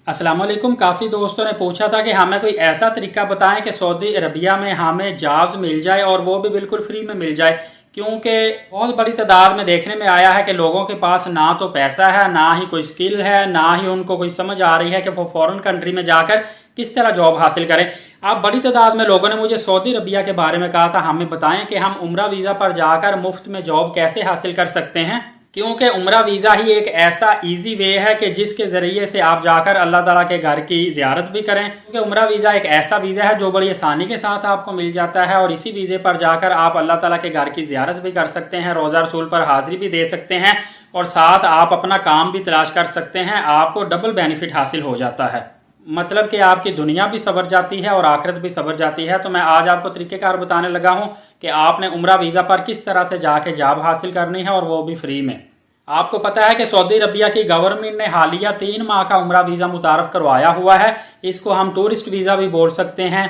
अस्सलाम वालेकुम। काफ़ी दोस्तों ने पूछा था कि हमें कोई ऐसा तरीका बताएं कि सऊदी अरबिया में हमें जॉब्स मिल जाए और वो भी बिल्कुल फ्री में मिल जाए, क्योंकि बहुत बड़ी तादाद में देखने में आया है कि लोगों के पास ना तो पैसा है, ना ही कोई स्किल है, ना ही उनको कोई समझ आ रही है कि वो फॉरेन कंट्री में जाकर किस तरह जॉब हासिल करें। अब बड़ी तादाद में लोगों ने मुझे सऊदी अरबिया के बारे में कहा था हमें बताएं कि हम उम्रा वीज़ा पर जाकर मुफ्त में जॉब कैसे हासिल कर सकते हैं, क्योंकि उम्रा वीज़ा ही एक ऐसा इजी वे है कि जिसके ज़रिए से आप जाकर अल्लाह ताला के घर की ज़ियारत भी करें। क्योंकि उम्रा वीज़ा एक ऐसा वीज़ा है जो बड़ी आसानी के साथ आपको मिल जाता है और इसी वीज़े पर जाकर आप अल्लाह ताला के घर की ज़ियारत भी कर सकते हैं, रोज़ा रसूल पर हाजिरी भी दे सकते हैं और साथ आप अपना काम भी तलाश कर सकते हैं। आपको डबल बेनिफिट हासिल हो जाता है, मतलब कि आपकी दुनिया भी सवर जाती है और आखिरत भी सवर जाती है। तो मैं आज आपको तरीक़ेकार बताने लगा हूं कि आपने उम्रा वीज़ा पर किस तरह से जाके जॉब हासिल करनी है और वो भी फ्री में। आपको पता है कि सऊदी अरबिया की गवर्नमेंट ने हालिया 3 माह का उम्रा वीज़ा मुतारफ करवाया हुआ है। इसको हम टूरिस्ट वीज़ा भी बोल सकते हैं,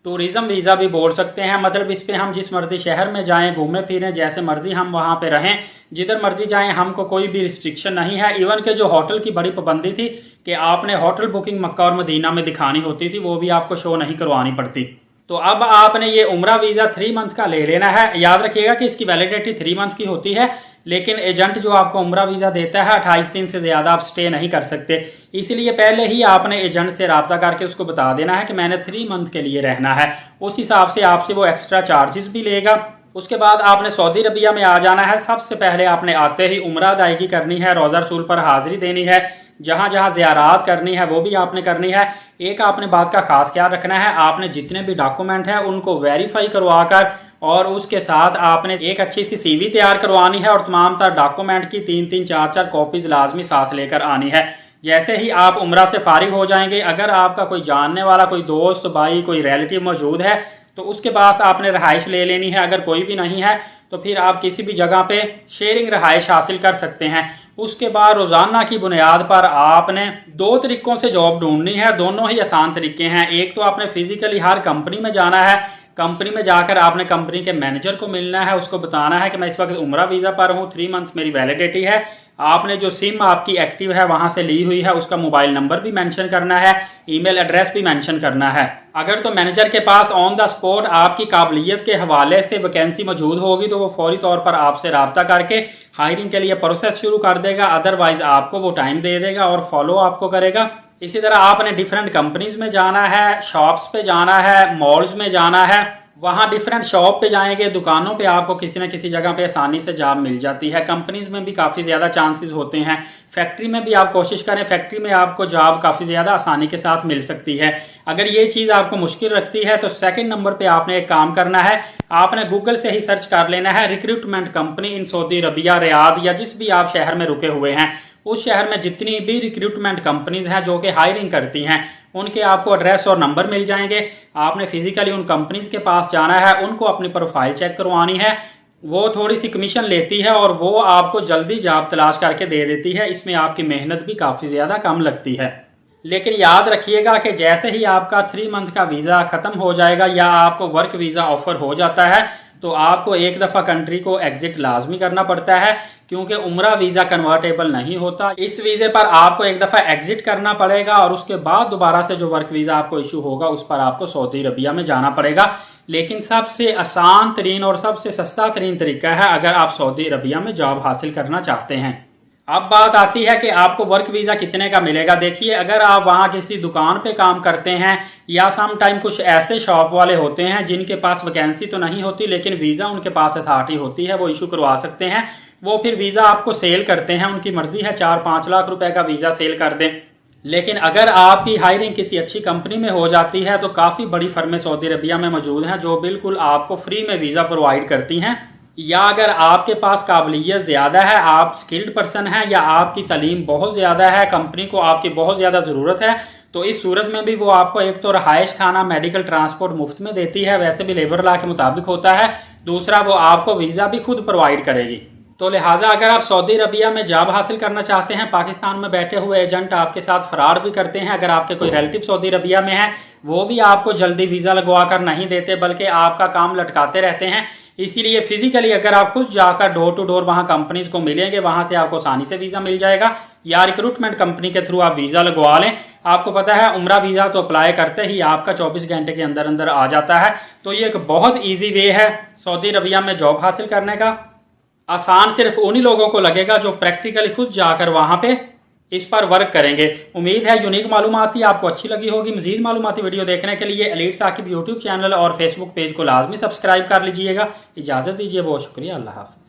टूरिज्म वीज़ा भी बोल सकते हैं। मतलब इस पे हम जिस मर्जी शहर में जाएं, घूमें फिरें, जैसे मर्जी हम वहां पे रहें, जिधर मर्जी जाएं, हमको कोई भी रिस्ट्रिक्शन नहीं है। इवन के जो होटल की बड़ी पाबंदी थी कि आपने होटल बुकिंग मक्का और मदीना में दिखानी होती थी, वो भी आपको शो नहीं करवानी पड़ती। तो अब आपने ये उम्रा वीज़ा 3 मंथ का ले लेना है। याद रखिएगा कि इसकी वैलिडिटी 3 मंथ की होती है, लेकिन एजेंट जो आपको उम्रा वीज़ा देता है 28 दिन से ज़्यादा आप स्टे नहीं कर सकते। इसलिए पहले ही आपने एजेंट से रब्ता करके उसको बता देना है कि मैंने 3 मंथ के लिए रहना है। उस हिसाब से आपसे वो एक्स्ट्रा चार्जेस भी लेगा। उसके बाद आपने सऊदी अरबिया में आ जाना है। सबसे पहले आपने आते ही उम्रा अदायगी करनी है, रोज़ा रसूल पर हाजिरी देनी है, जहां जहां ज़ियारत करनी है वो भी आपने करनी है। एक आपने बात का खास ख्याल रखना है, आपने जितने भी डॉक्यूमेंट हैं उनको वेरीफाई करवा कर और उसके साथ आपने एक अच्छी सी सीवी तैयार करवानी है और तमाम तर डॉक्यूमेंट की 3-3 4-4 कॉपीज लाजमी साथ लेकर आनी है। जैसे ही आप उम्रा से फारिग हो जाएंगे, अगर आपका कोई जानने वाला, कोई दोस्त भाई, कोई रिलेटिव मौजूद है तो उसके पास आपने रहाइश ले लेनी है। अगर कोई भी नहीं है तो फिर आप किसी भी जगह पे शेयरिंग रहाइश हासिल कर सकते हैं। उसके बाद रोजाना की बुनियाद पर आपने 2 तरीकों से जॉब ढूंढनी है, दोनों ही आसान तरीके हैं। एक तो आपने फिजिकली हर कंपनी में जाना है, कंपनी में जाकर आपने कंपनी के मैनेजर को मिलना है, उसको बताना है कि मैं इस वक्त उम्रा वीजा पर हूँ, 3 मंथ मेरी वैलिडिटी है। आपने जो सिम आपकी एक्टिव है वहां से ली हुई है उसका मोबाइल नंबर भी मेंशन करना है, ईमेल एड्रेस भी मेंशन करना है। अगर तो मैनेजर के पास ऑन द स्पॉट आपकी काबिलियत के हवाले से वैकेंसी मौजूद होगी तो वो फौरी तौर पर आपसे रब्ता करके हायरिंग के लिए प्रोसेस शुरू कर देगा। अदरवाइज आपको वो टाइम दे देगा और फॉलो आपको करेगा। इसी तरह आपने डिफरेंट कंपनीज में जाना है, शॉप्स पे जाना है, मॉल्स में जाना है। वहां डिफरेंट शॉप पे जाएंगे, दुकानों पे आपको किसी न किसी जगह पे आसानी से जॉब मिल जाती है। कंपनीज में भी काफी ज्यादा चांसेस होते हैं। फैक्ट्री में भी आप कोशिश करें, फैक्ट्री में आपको जॉब काफी ज्यादा आसानी के साथ मिल सकती है। अगर ये चीज आपको मुश्किल लगती है तो सेकंड नंबर पे आपने एक काम करना है, आपने गूगल से ही सर्च कर लेना है recruitment company in Saudi Arabia, Riyadh या जिस भी आप शहर में रुके हुए हैं उस शहर में जितनी भी रिक्रूटमेंट कंपनीज हैं जो कि हायरिंग करती हैं उनके आपको एड्रेस और नंबर मिल जाएंगे। आपने फिजिकली उन कंपनीज के पास जाना है, उनको अपनी प्रोफाइल चेक करवानी है। वो थोड़ी सी कमीशन लेती है और वो आपको जल्दी जॉब तलाश करके दे देती है। इसमें आपकी मेहनत भी काफी ज्यादा कम लगती है। लेकिन याद रखिएगा कि जैसे ही आपका 3 मंथ का वीजा खत्म हो जाएगा या आपको वर्क वीजा ऑफर हो जाता है तो आपको एक दफा कंट्री को एग्जिट लाजमी करना पड़ता है, क्योंकि उम्रा वीजा कन्वर्टेबल नहीं होता। इस वीजे पर आपको एक दफा एग्जिट करना पड़ेगा और उसके बाद दोबारा से जो वर्क वीजा आपको इशू होगा उस पर आपको सऊदी अरबिया में जाना पड़ेगा। लेकिन सबसे आसान तरीन और सबसे सस्ता तरीन तरीका है अगर आप सऊदी अरबिया में जॉब हासिल करना चाहते हैं। अब बात आती है कि आपको वर्क वीजा कितने का मिलेगा। देखिए, अगर आप वहां किसी दुकान पे काम करते हैं या सम टाइम कुछ ऐसे शॉप वाले होते हैं जिनके पास वैकेंसी तो नहीं होती लेकिन वीजा उनके पास अथॉरिटी होती है, वो इशू करवा सकते हैं। वो फिर वीजा आपको सेल करते हैं, उनकी मर्जी है 4-5 लाख रुपए का वीजा सेल कर दें। लेकिन अगर आपकी हायरिंग किसी अच्छी कंपनी में हो जाती है तो काफी बड़ी फर्में सऊदी अरबिया में मौजूद हैं जो बिल्कुल आपको फ्री में वीजा प्रोवाइड करती हैं। या अगर आपके पास काबिलियत ज्यादा है, आप स्किल्ड पर्सन हैं या आपकी तालीम बहुत ज्यादा है, कंपनी को आपकी बहुत ज्यादा जरूरत है, तो इस सूरत में भी वो आपको एक तो रहायश, खाना, मेडिकल, ट्रांसपोर्ट मुफ्त में देती है, वैसे भी लेबर लॉ के मुताबिक होता है। दूसरा, वो आपको वीजा भी खुद प्रोवाइड करेगी। तो लिहाजा अगर आप सऊदी अरबिया में जॉब हासिल करना चाहते हैं, पाकिस्तान में बैठे हुए एजेंट आपके साथ फरार भी करते हैं। अगर आपके कोई रिलेटिव सऊदी अरबिया में है वो भी आपको जल्दी वीजा लगवा कर नहीं देते बल्कि आपका काम लटकाते रहते हैं। इसीलिए फिजिकली अगर आप खुद जाकर डोर टू डोर वहां कंपनीज को मिलेंगे, वहां से आपको आसानी से वीजा मिल जाएगा। या रिक्रूटमेंट कंपनी के थ्रू आप वीजा लगवा लें। आपको पता है उम्रा वीज़ा तो अप्लाई करते ही आपका 24 घंटे के अंदर अंदर आ जाता है। तो ये एक बहुत ईजी वे है सऊदी अरबिया में जॉब हासिल करने का। आसान सिर्फ उन्हीं लोगों को लगेगा जो प्रैक्टिकली खुद जाकर वहां पे इस पर वर्क करेंगे। उम्मीद है यूनिक मालूमाती आपको अच्छी लगी होगी। मजीद मालूमाती वीडियो देखने के लिए एलीट साकिब यूट्यूब चैनल और फेसबुक पेज को लाजमी सब्सक्राइब कर लीजिएगा। इजाज़त दीजिए, बहुत शुक्रिया, अल्लाह हाफ़िज़।